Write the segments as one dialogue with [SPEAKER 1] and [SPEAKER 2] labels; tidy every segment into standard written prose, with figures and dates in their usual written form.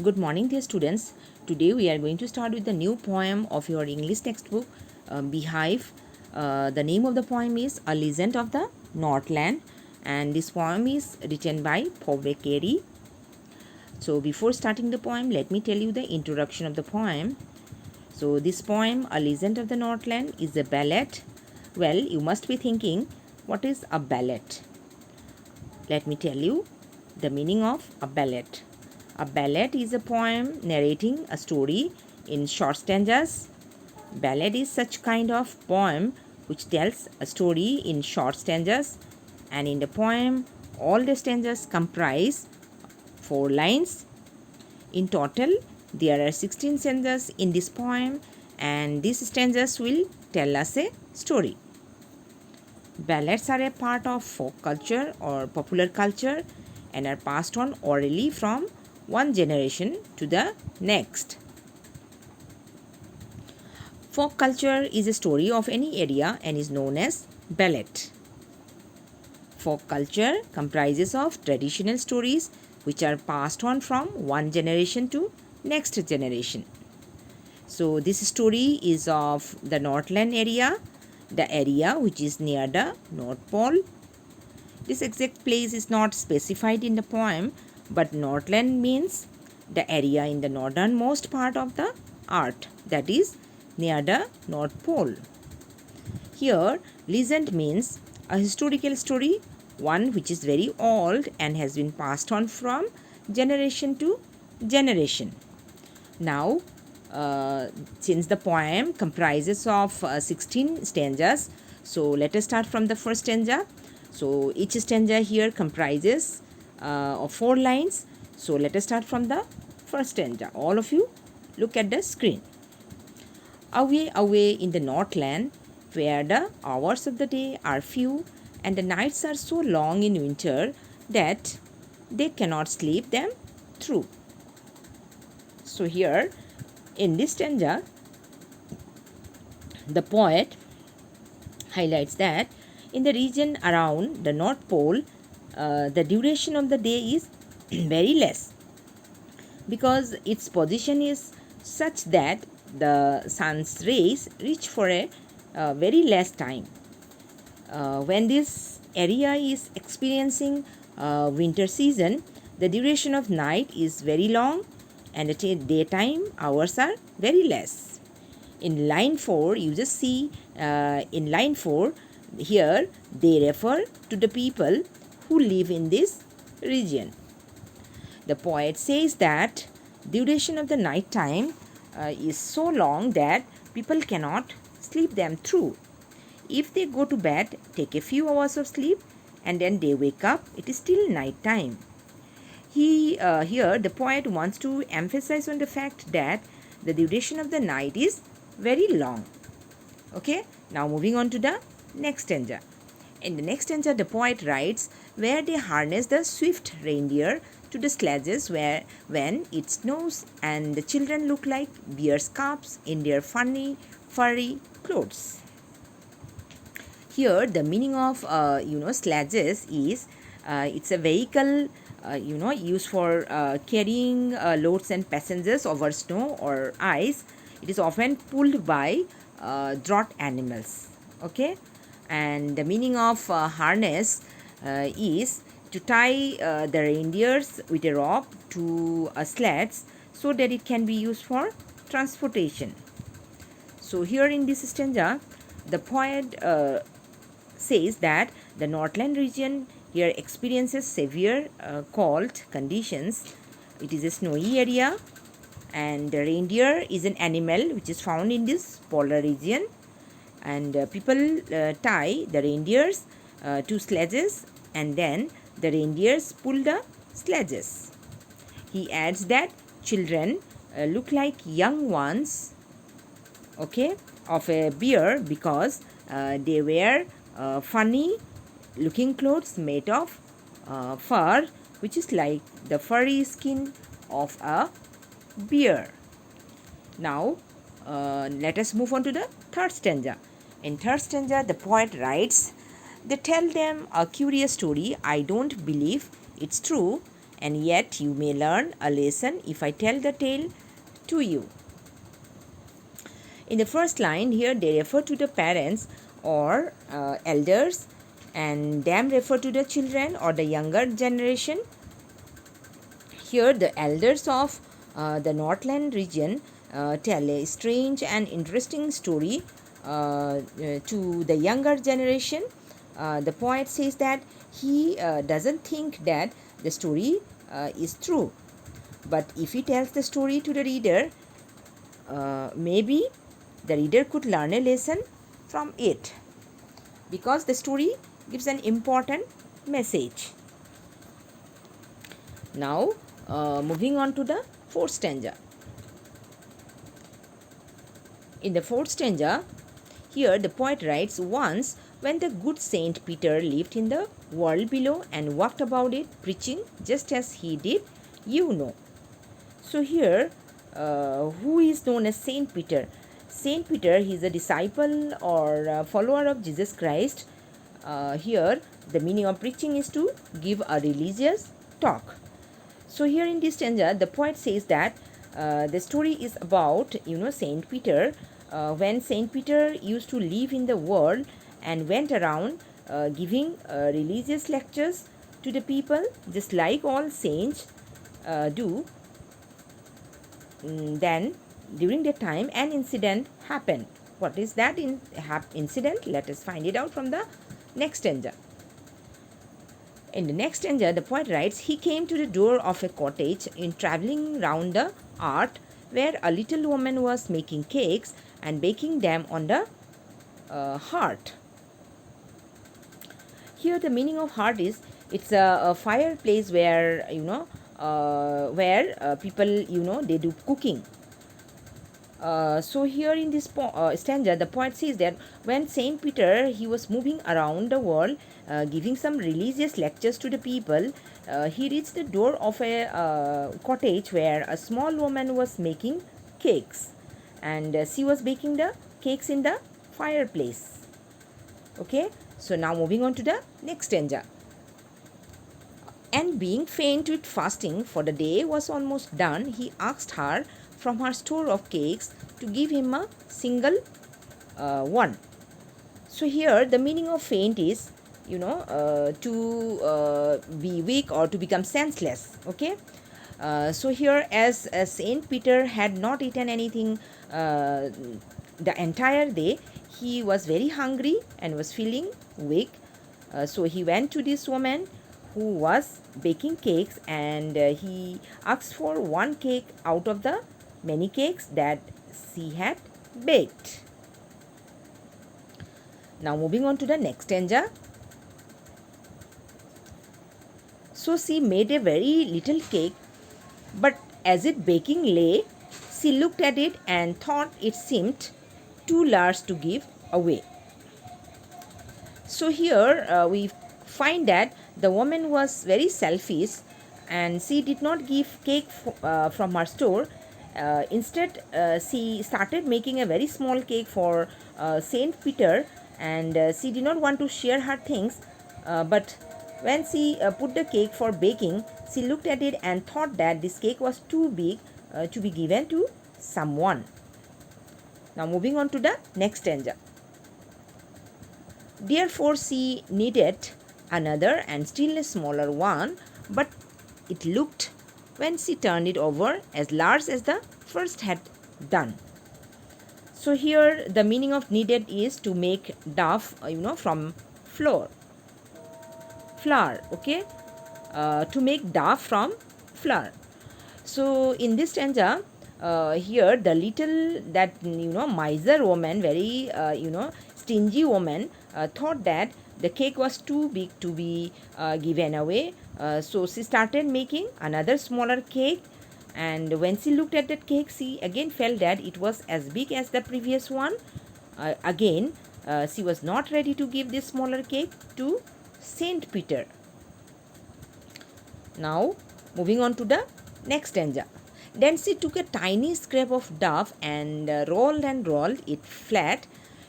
[SPEAKER 1] Good morning, dear students. Today we are going to start with the new poem of your English textbook, Beehive. The name of the poem is A Legend of the Northland, and this poem is written by Pove Carey. So, before starting the poem, let me tell you the introduction of the poem. So, this poem, A Legend of the Northland, is a ballad. Well, you must be thinking, what is a ballad? Let me tell you the meaning of a ballad. A ballad is a poem narrating a story in short stanzas. Ballad is such kind of poem which tells a story in short stanzas, and in the poem all the stanzas comprise 4 lines. In total there are 16 stanzas in this poem, and these stanzas will tell us a story. Ballads are a part of folk culture or popular culture and are passed on orally from one generation to the next. Folk culture is a story of any area and is known as ballad. Folk culture comprises of traditional stories which are passed on from one generation to next generation. So this story is of the Northland area, the area which is near the North Pole. This exact place is not specified in the poem, but Northland means the area in the northernmost part of the earth, that is near the North Pole. Here, legend means a historical story, one which is very old and has been passed on from generation to generation. Now, since the poem comprises of 16 stanzas, so let us start from the first stanza. So each stanza here comprises of 4 lines. So let us start from the first stanza. All of you look at the screen. Away, away in the Northland, where the hours of the day are few and the nights are so long in winter that they cannot sleep them through. So here in this stanza, the poet highlights that in the region around the North Pole, the duration of the day is very less because its position is such that the sun's rays reach for a very less time. When this area is experiencing winter season, the duration of night is very long and the daytime hours are very less. In line 4, you just see in line 4, here they refer to the people who live in this region. The poet says that duration of the night time is so long that people cannot sleep them through. If they go to bed, take a few hours of sleep, and then they wake up, it is still night time. Here the poet wants to emphasize on the fact that the duration of the night is very long. Okay, now moving on to the next stanza. In the next stanza, the poet writes where they harness the swift reindeer to the sledges when it snows and the children look like bear cubs in their funny furry clothes. Here the meaning of sledges is it's a vehicle used for carrying loads and passengers over snow or ice. It is often pulled by draught animals. Okay, and the meaning of harness is to tie the reindeers with a rope to sleds so that it can be used for transportation. So here in this stanza, the poet says that the Northland region here experiences severe cold conditions. It is a snowy area, and the reindeer is an animal which is found in this polar region, and people tie the reindeers to sledges, and then the reindeers pull the sledges. He adds that children look like young ones, okay, of a bear because they wear funny looking clothes made of fur, which is like the furry skin of a bear. Now let us move on to the third stanza. In third stanza, the poet writes, they tell them a curious story. I don't believe it's true. and yet you may learn a lesson if I tell the tale to you. In the first line here, they refer to the parents or elders, and them refer to the children or the younger generation. Here, the elders of the Northland region tell a strange and interesting story to the younger generation. The poet says that he doesn't think that the story is true, but if he tells the story to the reader, maybe the reader could learn a lesson from it, because the story gives an important message. Now, moving on to the fourth stanza. In the fourth stanza, here the poet writes, once when the good Saint Peter lived in the world below and walked about it, preaching just as he did, you know. So here, who is known as Saint Peter? Saint Peter, he is a disciple or follower of Jesus Christ. Here, the meaning of preaching is to give a religious talk. So here in this stanza, the poet says that the story is about, Saint Peter. When Saint Peter used to live in the world and went around giving religious lectures to the people, just like all saints do. Then during that time an incident happened. What is that incident? Let us find it out from the next stanza. In the next stanza, the poet writes, he came to the door of a cottage in travelling round the art, where a little woman was making cakes and baking them on the hearth. Here the meaning of hearth is, it's a fireplace where people they do cooking. So here in this stanza, the poet says that when Saint Peter he was moving around the world giving some religious lectures to the people, he reached the door of a cottage where a small woman was making cakes, and she was baking the cakes in the fireplace. Okay, so now moving on to the next stanza. And being faint with fasting, for the day was almost done, he asked her from her store of cakes to give him a single one. So here the meaning of faint is, to be weak or to become senseless. Okay. So here, as Saint Peter had not eaten anything the entire day, he was very hungry and was feeling weak. So he went to this woman who was baking cakes, and he asked for one cake out of the many cakes that she had baked. Now moving on to the next stanza. So she made a very little cake, but as it baking lay, she looked at it and thought it seemed too large to give away. So here we find that the woman was very selfish, and she did not give cake from her store. Instead, she started making a very small cake for Saint Peter, and she did not want to share her things. But when she put the cake for baking, she looked at it and thought that this cake was too big to be given to someone. Now moving on to the next stanza. Therefore she needed another and still a smaller one, but it looked, when she turned it over, as large as the first had done. So here the meaning of needed is to make dough, from flour. Okay, to make dough from flour. So in this stanza, here the little that miser woman, very stingy woman, thought that the cake was too big to be given away. So she started making another smaller cake, and when she looked at that cake, she again felt that it was as big as the previous one. Again, she was not ready to give this smaller cake to Saint Peter. Now moving on to the next stanza. Then she took a tiny scrap of dough and rolled it flat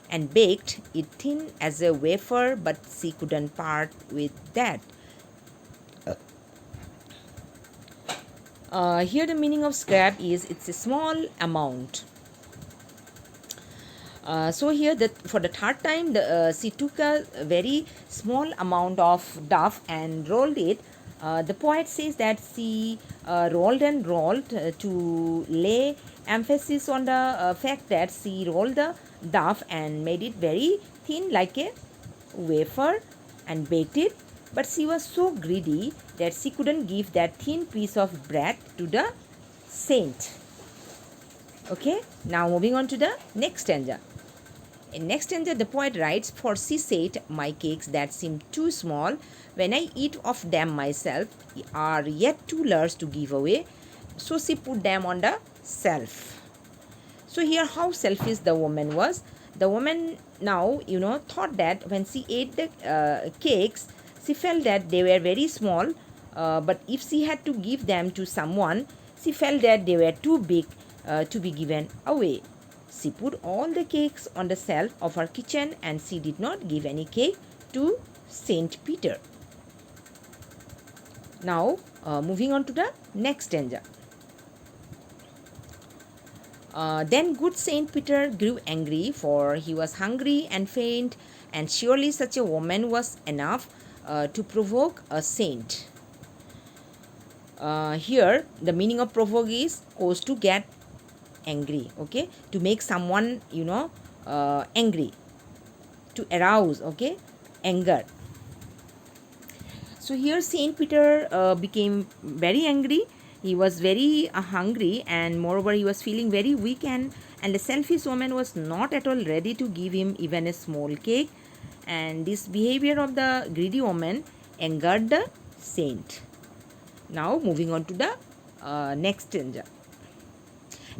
[SPEAKER 1] and baked it thin as a wafer, but she couldn't part with that. Here the meaning of scrap is it's a small amount. So here for the third time she took a very small amount of duff and rolled it. The poet says that she rolled and rolled to lay emphasis on the fact that she rolled the duff and made it very thin like a wafer and baked it, but she was so greedy that she couldn't give that thin piece of bread to the saint. Okay, now moving on to the next stanza. In next stanza, the poet writes, "For she said, my cakes that seem too small, when I eat of them myself, are yet too large to give away. So she put them on the shelf." So here, how selfish the woman was. The woman now, thought that when she ate the cakes, she felt that they were very small. But if she had to give them to someone, she felt that they were too big to be given away. She put all the cakes on the shelf of her kitchen and she did not give any cake to Saint Peter. Now, moving on to the next stanza. Then good Saint Peter grew angry, for he was hungry and faint, and surely such a woman was enough to provoke a saint. Here, the meaning of provoke is cause to get angry, okay, to make someone angry, to arouse, okay, anger. So here Saint Peter became very angry. He was very hungry, and moreover he was feeling very weak, and the selfish woman was not at all ready to give him even a small cake, and this behavior of the greedy woman angered the saint. Now moving on to the next stanza.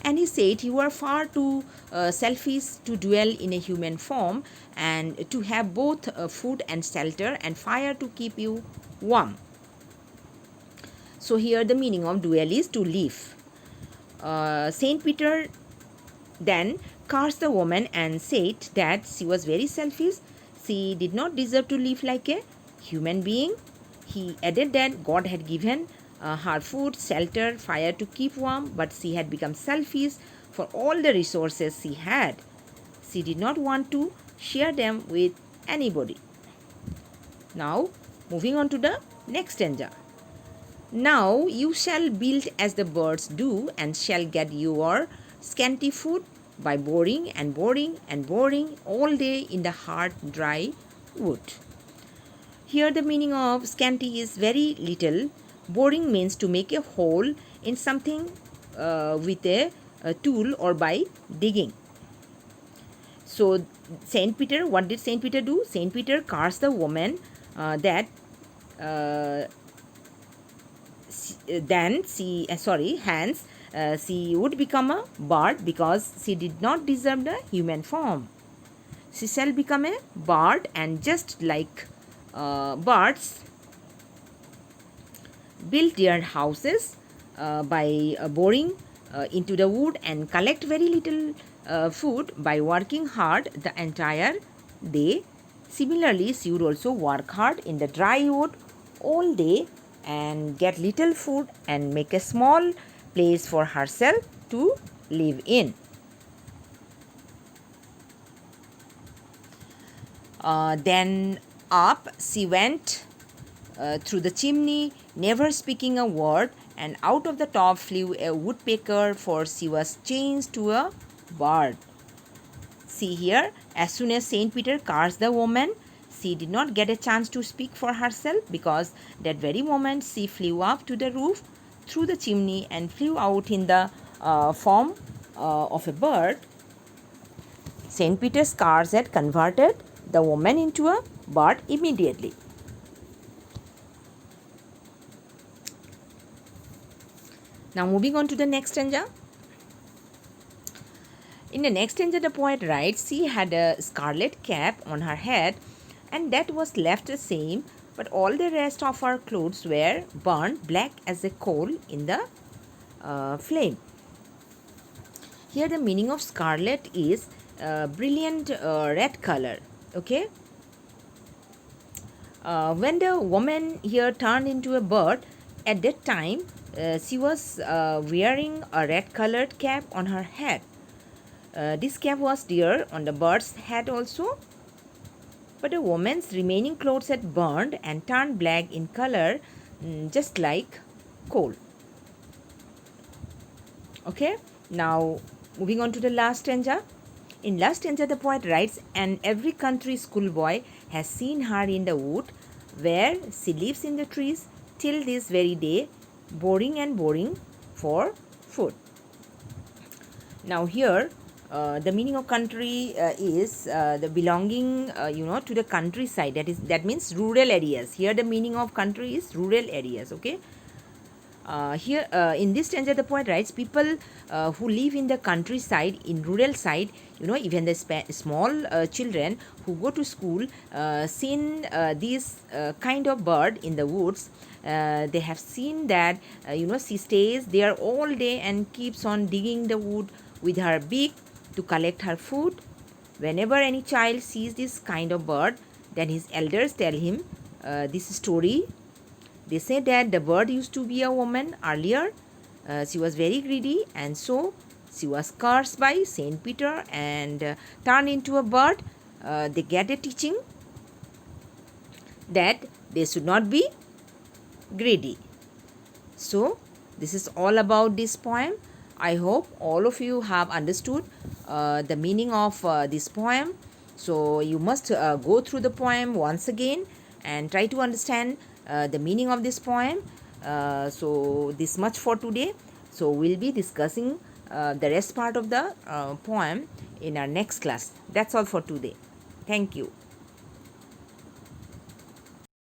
[SPEAKER 1] And he said, "You are far too selfish to dwell in a human form and to have both food and shelter and fire to keep you warm." So here the meaning of dwell is to live. Saint Peter then cursed the woman and said that she was very selfish. She did not deserve to live like a human being. He added that God had given her food, shelter, fire to keep warm, but she had become selfish for all the resources she had. She did not want to share them with anybody. Now, moving on to the next stanza. "Now you shall build as the birds do, and shall get your scanty food by boring and boring and boring all day in the hard, dry wood." Here the meaning of scanty is very little. Boring means to make a hole in something with a tool or by digging. So Saint Peter, what did Saint Peter do? Saint Peter cursed the woman that hence she would become a bird because she did not deserve the human form. She shall become a bird, and just like birds build their houses by boring into the wood and collect very little food by working hard the entire day. Similarly, she would also work hard in the dry wood all day and get little food and make a small place for herself to live in. Then up she went through the chimney, never speaking a word, and out of the top flew a woodpecker, for she was changed to a bird. See here, as soon as Saint Peter cursed the woman, she did not get a chance to speak for herself, because that very moment she flew up to the roof through the chimney and flew out in the form of a bird. Saint Peter's curse had converted the woman into a bird immediately. Now moving on to the next stanza. In the next stanza, the poet writes, "She had a scarlet cap on her head, and that was left the same, but all the rest of her clothes were burned black as a coal in the flame." Here the meaning of scarlet is brilliant red color. Okay. When the woman here turned into a bird, at that time She was wearing a red colored cap on her head. This cap was there on the bird's head also, but the woman's remaining clothes had burned and turned black in color, just like coal. Okay, now moving on to the last stanza. In last stanza, the poet writes, and every country schoolboy has seen her in the wood, where she lives in the trees till this very day, boring and boring for food. Now here, the meaning of country is the belonging, to the countryside. That means rural areas. Here, the meaning of country is rural areas. Okay. Here in this stanza the poet writes people who live in the countryside, in rural side, even the small children who go to school, seen this kind of bird in the woods. They have seen that she stays there all day and keeps on digging the wood with her beak to collect her food. Whenever any child sees this kind of bird, then his elders tell him this story. They say that the bird used to be a woman earlier. She was very greedy, and so she was cursed by Saint Peter and turned into a bird. They get a teaching that they should not be greedy. So, this is all about this poem. I hope all of you have understood the meaning of this poem. So, you must go through the poem once again and try to understand the meaning of this poem. So, this much for today. So, we'll be discussing the rest part of the poem in our next class. That's all for today. Thank you.